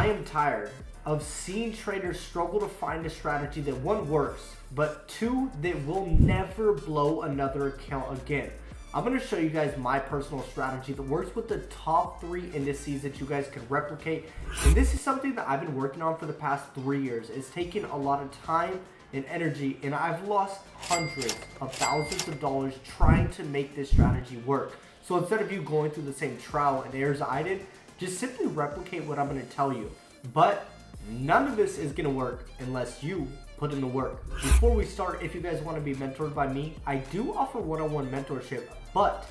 I am tired of seeing traders struggle to find a strategy that one works, but two, that will never blow another account again. I'm going to show you guys my personal strategy that works with the top 3 indices that you guys can replicate. And this is something that I've been working on for the past 3 years. It's taken a lot of time and energy, and I've lost hundreds of thousands of dollars trying to make this strategy work. So instead of you going through the same trial and errors I did, just simply replicate what I'm going to tell you. But none of this is going to work unless you put in the work. Before we start, if you guys want to be mentored by me, I do offer one-on-one mentorship, but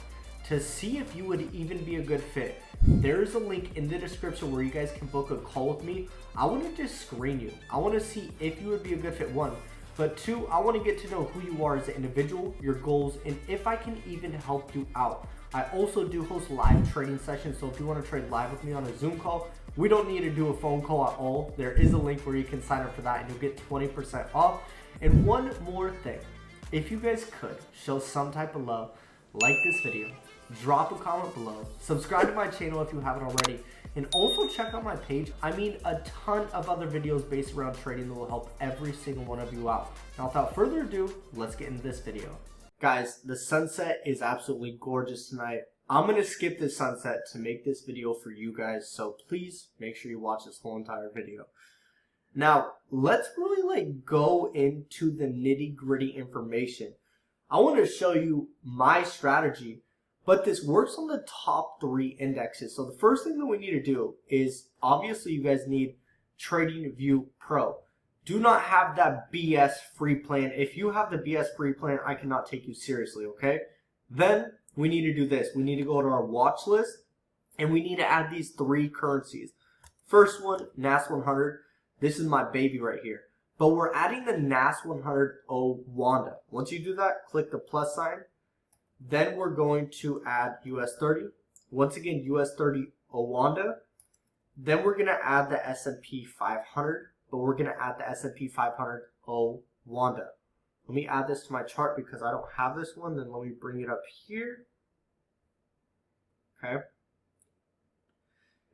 to see if you would even be a good fit, there's a link in the description where you guys can book a call with me. I want to just screen you. I want to see if you would be a good fit, one. But two, I want to get to know who you are as an individual, your goals, and if I can even help you out. I also do host live trading sessions, so if you want to trade live with me on a Zoom call, we don't need to do a phone call at all. There is a link where you can sign up for that and you'll get 20% off. And one more thing, if you guys could show some type of love, like this video, drop a comment below, subscribe to my channel if you haven't already, and also check out my page. I mean, a ton of other videos based around trading that will help every single one of you out. Now, without further ado, let's get into this video. Guys, the sunset is absolutely gorgeous tonight. I'm going to skip the sunset to make this video for you guys, so please make sure you watch this whole entire video. Now, let's really go into the nitty-gritty information. I want to show you my strategy, but this works on the top 3 indexes. So the first thing that we need to do is, obviously you guys need TradingView Pro. Do not have that BS free plan. If you have the BS free plan, I cannot take you seriously, okay? Then we need to do this. We need to go to our watch list, and we need to add these 3 currencies. First one, NAS100. This is my baby right here. But we're adding the NAS100 Wanda. Once you do that, click the plus sign. Then we're going to add US30. Once again, US30 Wanda. Then we're going to add the S&P 500. But we're going to add the S&P 500 Wanda. Let me add this to my chart because I don't have this one. Then let me bring it up here. Okay.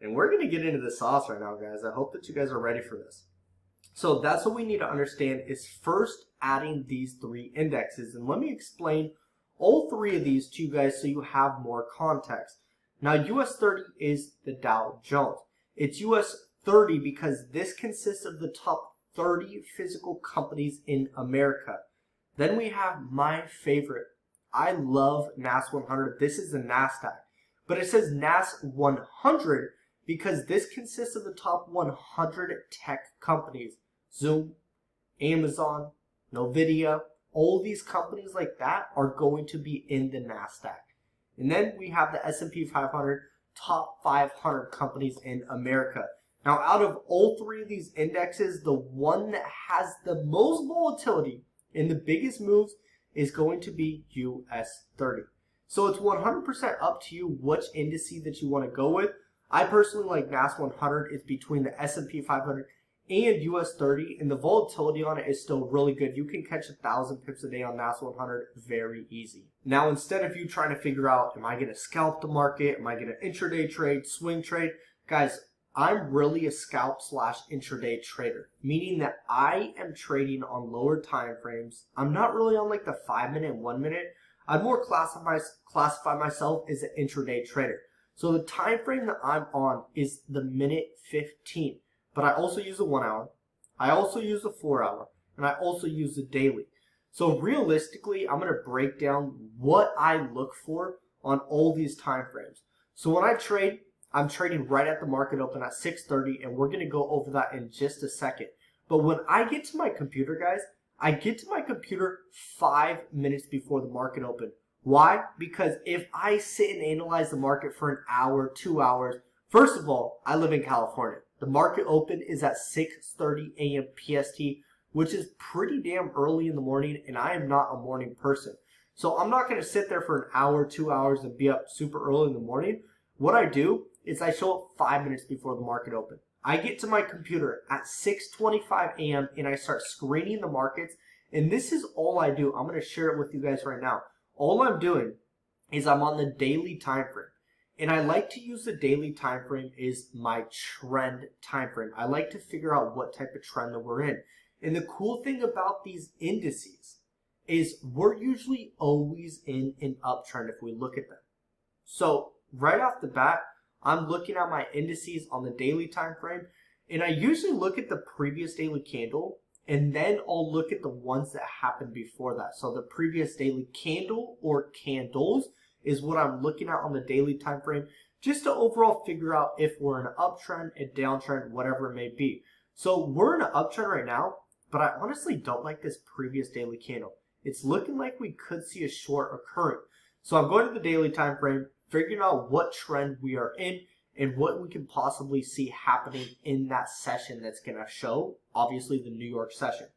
And we're going to get into the sauce right now, guys. I hope that you guys are ready for this. So that's what we need to understand is first adding these 3 indexes. And let me explain all 3 of these to you guys so you have more context. Now, US 30 is the Dow Jones. It's US 30 because this consists of the top 30 physical companies in America. Then we have my favorite. I love NAS100. This is the NASDAQ. But it says NAS100 because this consists of the top 100 tech companies. Zoom, Amazon, NVIDIA, all these companies like that are going to be in the NASDAQ. And then we have the S&P 500, top 500 companies in America. Now, out of all 3 of these indexes, the one that has the most volatility and the biggest moves is going to be US 30. So it's 100% up to you which indice that you want to go with. I personally like NAS100. It's between the S&P 500 and US 30, and the volatility on it is still really good. You can catch 1,000 pips a day on NAS100 very easy. Now, instead of you trying to figure out, am I going to scalp the market? Am I going to intraday trade, swing trade? Guys, I'm really a scalp / intraday trader, meaning that I am trading on lower time frames. I'm not really on like the 5-minute, 1-minute. I'd more classify myself as an intraday trader. So the time frame that I'm on is the minute 15. But I also use the 1 hour. I also use the 4 hour. And I also use the daily. So realistically, I'm going to break down what I look for on all these time frames. So when I trade, I'm trading right at the market open at 6:30, and we're going to go over that in just a second. But when I get to my computer, guys, I get to my computer 5 minutes before the market open. Why? Because if I sit and analyze the market for an hour, 2 hours, first of all, I live in California. The market open is at 6:30 a.m. PST, which is pretty damn early in the morning, and I am not a morning person. So I'm not going to sit there for an hour, 2 hours, and be up super early in the morning. What I do is I show up 5 minutes before the market open. I get to my computer at 6:25 a.m. and I start screening the markets, and this is all I do. I'm going to share it with you guys right now. All I'm doing is I'm on the daily time frame. And I like to use the daily time frame as my trend time frame. I like to figure out what type of trend that we're in. And the cool thing about these indices is we're usually always in an uptrend if we look at them. So right off the bat, I'm looking at my indices on the daily time frame, and I usually look at the previous daily candle, and then I'll look at the ones that happened before that. So the previous daily candle or candles is what I'm looking at on the daily time frame, just to overall figure out if we're in an uptrend, a downtrend, whatever it may be. So we're in an uptrend right now, but I honestly don't like this previous daily candle. It's looking like we could see a short occurring. So I'm going to the daily time frame, figuring out what trend we are in and what we can possibly see happening in that session that's going to show, obviously, the New York session.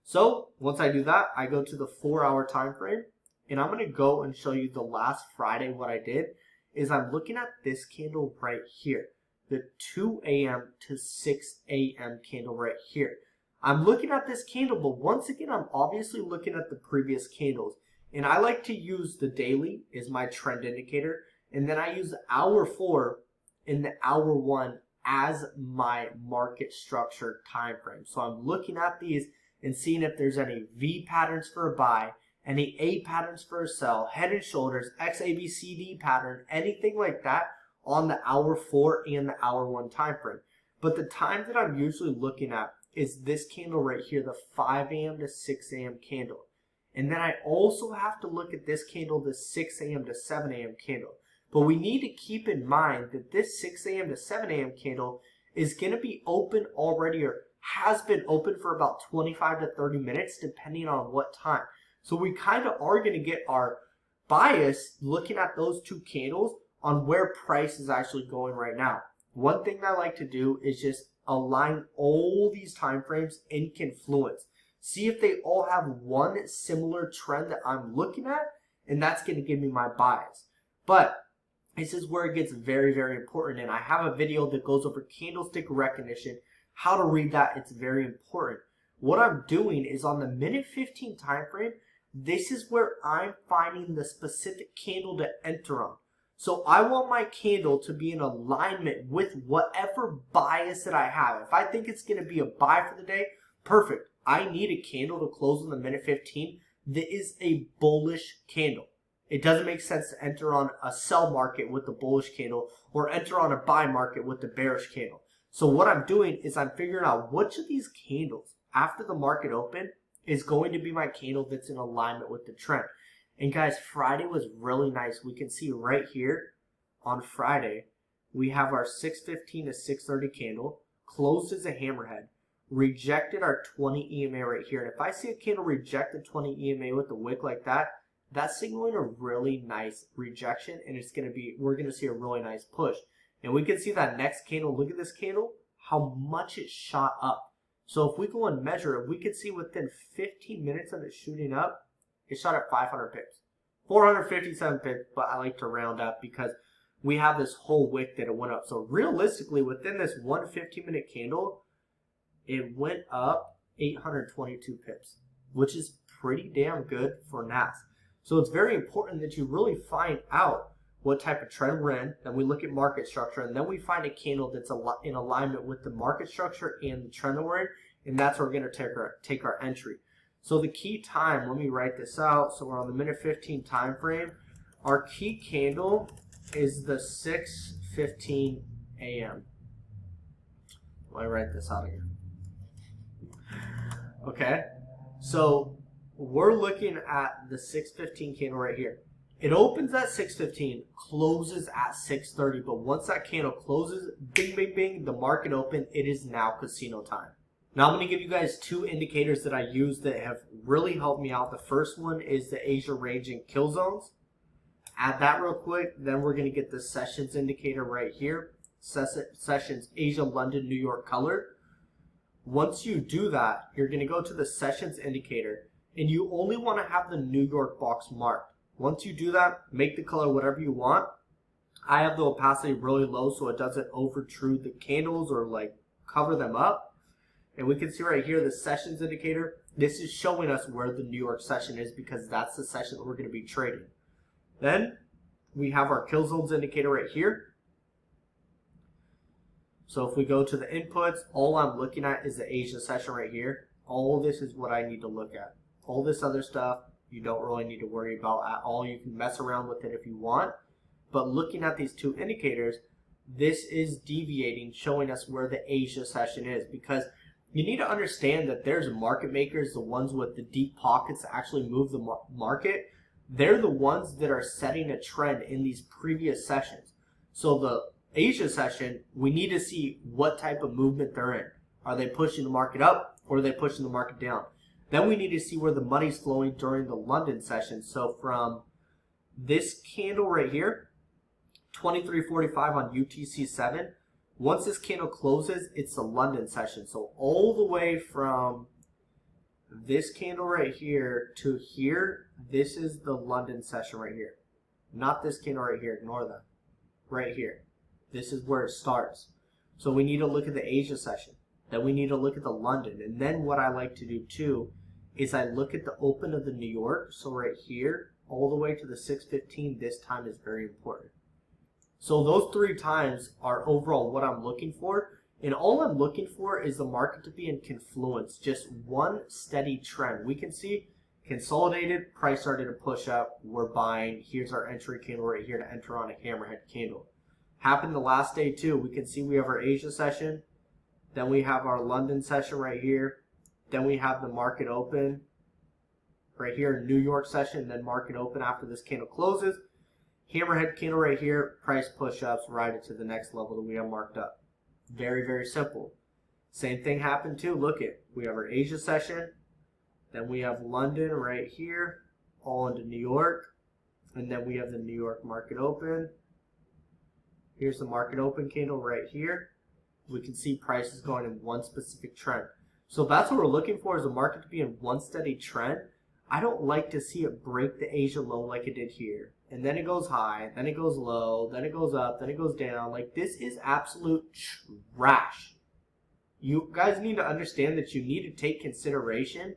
So once I do that, I go to the 4-hour time frame, and I'm going to go and show you the last Friday. What I did is I'm looking at this candle right here, the 2 a.m. to 6 a.m. candle right here. I'm looking at this candle, but once again, I'm obviously looking at the previous candles. And I like to use the daily as my trend indicator, and then I use the hour 4 and the hour 1 as my market structure time frame. So I'm looking at these and seeing if there's any V patterns for a buy, any A patterns for a sell, head and shoulders, XABCD pattern, anything like that on the hour 4 and the hour 1 time frame. But the time that I'm usually looking at is this candle right here, the 5 a.m. to 6 a.m. candle. And then I also have to look at this candle, the 6 a.m. to 7 a.m. candle. But we need to keep in mind that this 6 a.m. to 7 a.m. candle is going to be open already, or has been open for about 25 to 30 minutes, depending on what time. So we kind of are going to get our bias looking at those two candles on where price is actually going right now. One thing I like to do is just align all these time frames in confluence. See if they all have one similar trend that I'm looking at, and that's going to give me my bias. But this is where it gets very, very important, and I have a video that goes over candlestick recognition, how to read that. It's very important. What I'm doing is on the minute 15 time frame, this is where I'm finding the specific candle to enter on. So I want my candle to be in alignment with whatever bias that I have. If I think it's going to be a buy for the day, perfect. I need a candle to close on the minute 15 that is a bullish candle. It doesn't make sense to enter on a sell market with the bullish candle or enter on a buy market with the bearish candle. So what I'm doing is I'm figuring out which of these candles after the market open is going to be my candle that's in alignment with the trend. And guys, Friday was really nice. We can see right here on Friday, we have our 6:15 to 6:30 candle, closed as a hammerhead, rejected our 20 EMA right here. And if I see a candle reject the 20 EMA with a wick like that, that's signaling a really nice rejection, and we're going to see a really nice push. And we can see that next candle, look at this candle, how much it shot up. So if we go and measure it, we can see within 15 minutes of it shooting up, it shot at 500 pips. 457 pips, but I like to round up because we have this whole wick that it went up. So realistically, within this one 15-minute candle, it went up 822 pips, which is pretty damn good for NAS. So it's very important that you really find out what type of trend we're in, then we look at market structure, and then we find a candle that's in alignment with the market structure and the trend that we're in, and that's where we're going to take our entry. So the key time, let me write this out. So we're on the minute 15 time frame. Our key candle is the 6:15 a.m. Let me write this out again. Okay, so we're looking at the 6:15 candle right here. It opens at 6:15, closes at 6:30, but once that candle closes, bing, bing, bing, the market open, it is now casino time. Now I'm going to give you guys two indicators that I use that have really helped me out. The first one is the Asia range and kill zones. Add that real quick, then we're going to get the sessions indicator right here. Sessions Asia, London, New York colored. Once you do that, you're going to go to the sessions indicator, and you only want to have the New York box marked. Once you do that, make the color whatever you want. I have the opacity really low so it doesn't overtrude the candles or like cover them up. And we can see right here the sessions indicator. This is showing us where the New York session is because that's the session that we're going to be trading. Then we have our kill zones indicator right here. So if we go to the inputs, all I'm looking at is the Asia session right here. All this is what I need to look at. All this other stuff, you don't really need to worry about at all. You can mess around with it if you want. But looking at these two indicators, this is deviating, showing us where the Asia session is. Because you need to understand that there's market makers, the ones with the deep pockets that actually move the market. They're the ones that are setting a trend in these previous sessions. So the Asia session, we need to see what type of movement they're in. Are they pushing the market up or are they pushing the market down? Then we need to see where the money's flowing during the London session. So from this candle right here, 23.45 on UTC7, once this candle closes, it's the London session. So all the way from this candle right here to here, this is the London session right here. Not this candle right here, ignore that. Right here. This is where it starts. So we need to look at the Asia session. Then we need to look at the London. And then what I like to do too is I look at the open of the New York. So right here, all the way to the 615, this time is very important. So those 3 times are overall what I'm looking for. And all I'm looking for is the market to be in confluence, just one steady trend. We can see consolidated, price started to push up, we're buying. Here's our entry candle right here to enter on a hammerhead candle. Happened the last day too. We can see we have our Asia session, then we have our London session right here, then we have the market open right here, New York session, then market open after this candle closes. Hammerhead candle right here, price push-ups, ride it to the next level that we have marked up. Very, very simple. Same thing happened too. Look at, we have our Asia session, then we have London right here, all into New York, and then we have the New York market open. Here's the market open candle right here. We can see prices going in one specific trend. So that's what we're looking for, is the market to be in one steady trend. I don't like to see it break the Asia low like it did here. And then it goes high, then it goes low, then it goes up, then it goes down. Like, this is absolute trash. You guys need to understand that you need to take consideration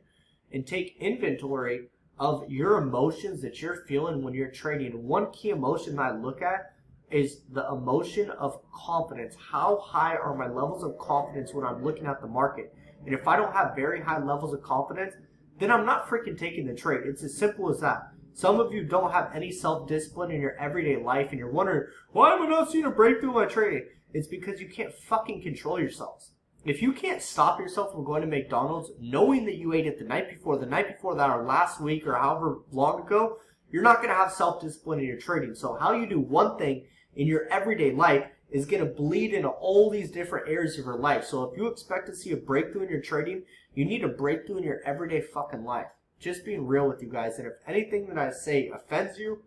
and take inventory of your emotions that you're feeling when you're trading. One key emotion that I look at is the emotion of confidence. How high are my levels of confidence when I'm looking at the market? And if I don't have very high levels of confidence, then I'm not freaking taking the trade. It's as simple as that. Some of you don't have any self-discipline in your everyday life, and you're wondering, why am I not seeing a breakthrough in my trading? It's because you can't fucking control yourselves. If you can't stop yourself from going to McDonald's knowing that you ate it the night before that, or last week, or however long ago, you're not going to have self-discipline in your trading. So how you do one thing in your everyday life is going to bleed into all these different areas of your life. So if you expect to see a breakthrough in your trading, you need a breakthrough in your everyday fucking life. Just being real with you guys. And if anything that I say offends you,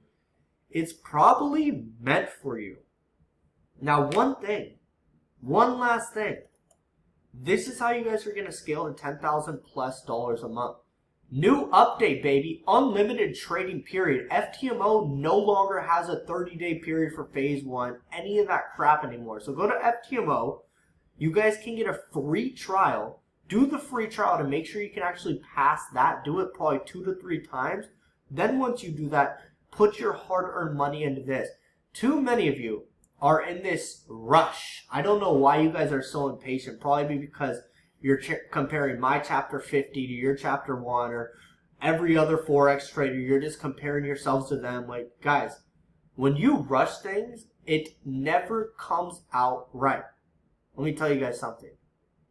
it's probably meant for you. Now, one last thing. This is how you guys are going to scale to $10,000+ a month. New update, baby. Unlimited trading period. FTMO no longer has a 30-day period for phase 1. Any of that crap anymore. So go to FTMO. You guys can get a free trial. Do the free trial to make sure you can actually pass that. Do it probably 2 to 3 times. Then once you do that, put your hard-earned money into this. Too many of you are in this rush. I don't know why you guys are so impatient. Probably because you're comparing my chapter 50 to your chapter 1, or every other forex trader. You're just comparing yourselves to them. Like, guys, when you rush things, it never comes out right. Let me tell you guys something.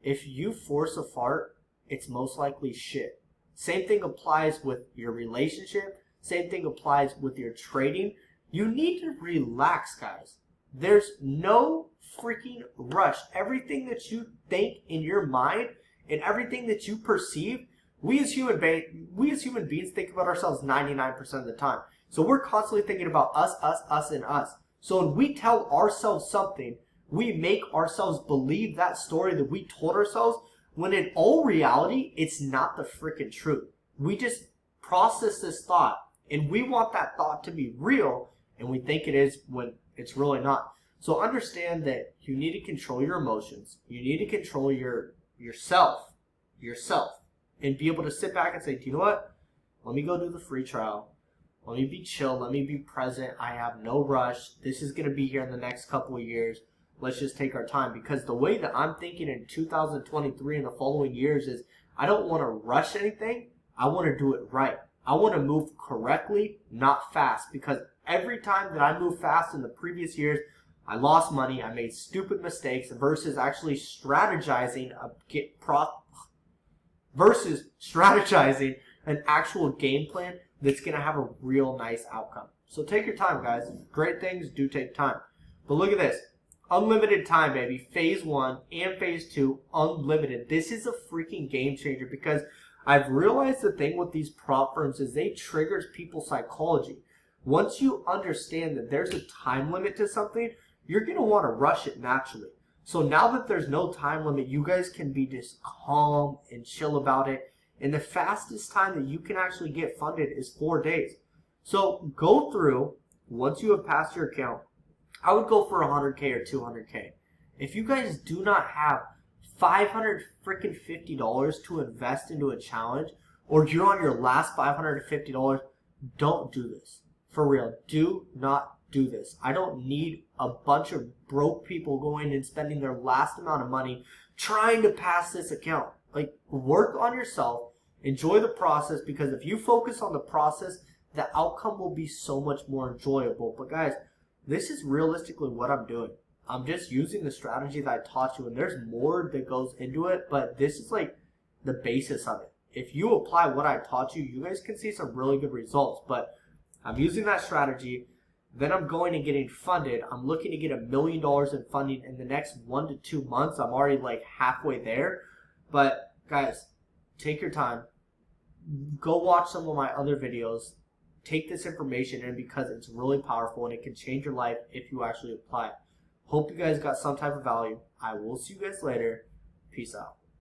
If you force a fart, it's most likely shit. Same thing applies with your relationship. Same thing applies with your trading. You need to relax, guys. There's no freaking rush. Everything that you think in your mind and everything that you perceive, we as human beings think about ourselves 99% of the time. So we're constantly thinking about us, and us. So when we tell ourselves something, we make ourselves believe that story that we told ourselves, when in all reality, it's not the freaking truth. We just process this thought, and we want that thought to be real, and we think it is when it's really not. So understand that you need to control your emotions. You need to control yourself, and be able to sit back and say, do you know what? Let me go do the free trial. Let me be chill. Let me be present. I have no rush. This is going to be here in the next couple of years. Let's just take our time. Because the way that I'm thinking in 2023 and the following years is I don't want to rush anything. I want to do it right. I want to move correctly, not fast. Because every time that I move fast in the previous years, I lost money. I made stupid mistakes versus actually strategizing an actual game plan that's going to have a real nice outcome. So take your time, guys. Great things do take time. But look at this. Unlimited time, baby. Phase 1 and phase 2, unlimited. This is a freaking game changer because I've realized the thing with these prop firms is they triggers people's psychology. Once you understand that there's a time limit to something, you're going to want to rush it naturally. So now that there's no time limit, you guys can be just calm and chill about it. And the fastest time that you can actually get funded is 4 days. So go through, once you have passed your account, I would go for 100K or 200K. If you guys do not have $550 to invest into a challenge, or you're on your last $550, don't do this. For real, do not do this. I don't need a bunch of broke people going and spending their last amount of money trying to pass this account. Like, work on yourself, enjoy the process, because if you focus on the process, the outcome will be so much more enjoyable. But guys, this is realistically what I'm doing. I'm just using the strategy that I taught you, and there's more that goes into it, but this is like the basis of it. If you apply what I taught you, you guys can see some really good results. But I'm using that strategy. Then I'm going and getting funded. I'm looking to get $1 million in funding in the next 1 to 2 months. I'm already like halfway there. But guys, take your time. Go watch some of my other videos. Take this information in because it's really powerful and it can change your life if you actually apply it. Hope you guys got some type of value. I will see you guys later. Peace out.